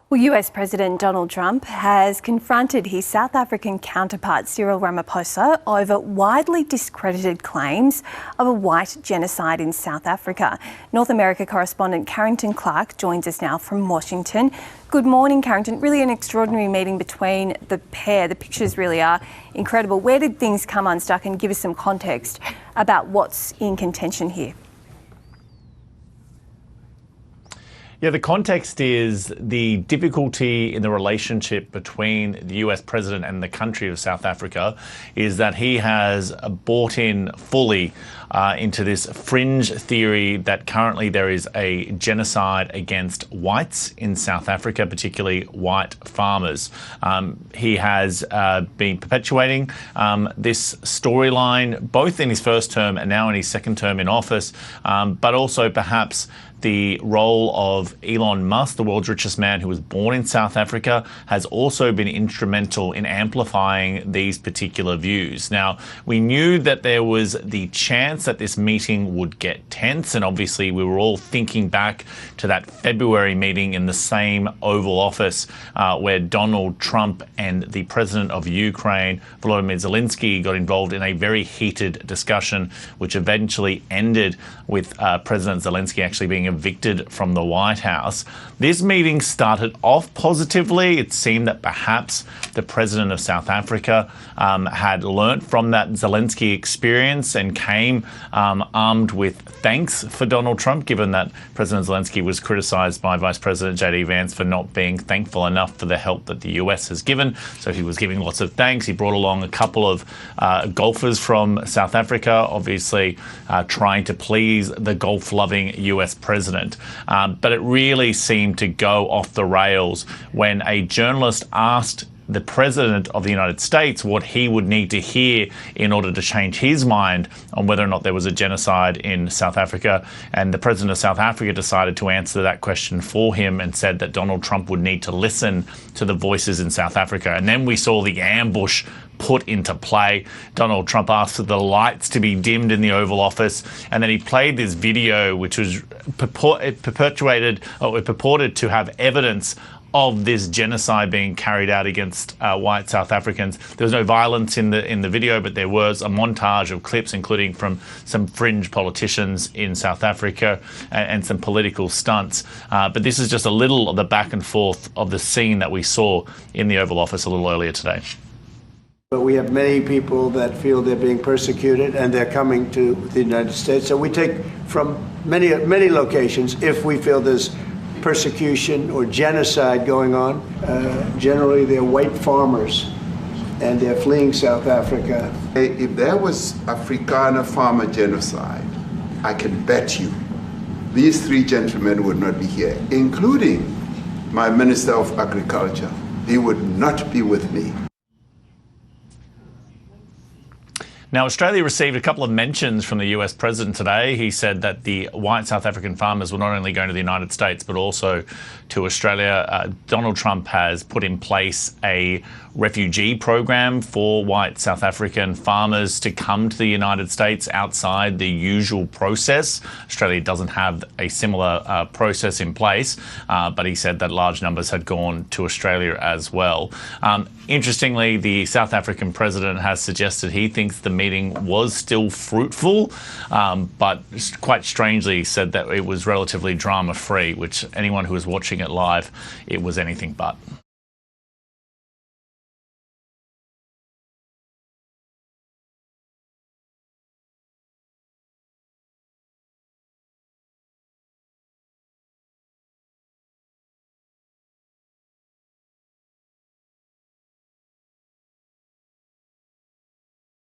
Well, US President Donald Trump has confronted his South African counterpart Cyril Ramaphosa over widely discredited claims of a white genocide in South Africa. North America correspondent Carrington Clark joins us now from Washington. Good morning, Carrington. Really an extraordinary meeting between the pair. The pictures really are incredible. Where did things come unstuck, and give us some context about what's in contention here? Yeah, the context is the difficulty in the relationship between the US president and the country of South Africa is that he has bought in fully into this fringe theory that currently there is a genocide against whites in South Africa, particularly white farmers. He has been perpetuating this storyline both in his first term and now in his second term in office, but also perhaps the role of Elon Musk, the world's richest man who was born in South Africa, has also been instrumental in amplifying these particular views. Now, we knew that there was the chance that this meeting would get tense, and obviously we were all thinking back to that February meeting in the same Oval Office where Donald Trump and the president of Ukraine, Volodymyr Zelensky, got involved in a very heated discussion, which eventually ended with President Zelensky actually being evicted from the White House. This meeting started off positively. It seemed that perhaps the president of South Africa had learnt from that Zelensky experience and came armed with thanks for Donald Trump, given that President Zelensky was criticised by Vice President J.D. Vance for not being thankful enough for the help that the US has given. So he was giving lots of thanks. He brought along a couple of golfers from South Africa, obviously trying to please the golf-loving US president. But it really seemed to go off the rails when a journalist asked the president of the United States what he would need to hear in order to change his mind on whether or not there was a genocide in South Africa. And the president of South Africa decided to answer that question for him and said that Donald Trump would need to listen to the voices in South Africa. And then we saw the ambush put into play. Donald Trump asked for the lights to be dimmed in the Oval Office, and then he played this video which was purported to have evidence of this genocide being carried out against white South Africans. There was no violence in the video, but there was a montage of clips, including from some fringe politicians in South Africa and some political stunts. But this is just a little of the back and forth of the scene that we saw in the Oval Office a little earlier today. But we have many people that feel they're being persecuted, and they're coming to the United States. So we take from many locations if we feel there's persecution or genocide going on. Generally, they're white farmers, and they're fleeing South Africa. If there was Afrikaner farmer genocide, I can bet you these three gentlemen would not be here, including my Minister of Agriculture. He would not be with me. Now, Australia received a couple of mentions from the US president today. He said that the white South African farmers were not only going to the United States, but also to Australia. Donald Trump has put in place a refugee program for white South African farmers to come to the United States outside the usual process. Australia doesn't have a similar process in place, but he said that large numbers had gone to Australia as well. Interestingly, the South African president has suggested he thinks the meeting was still fruitful, but quite strangely said that it was relatively drama-free, which anyone who was watching it live, it was anything but.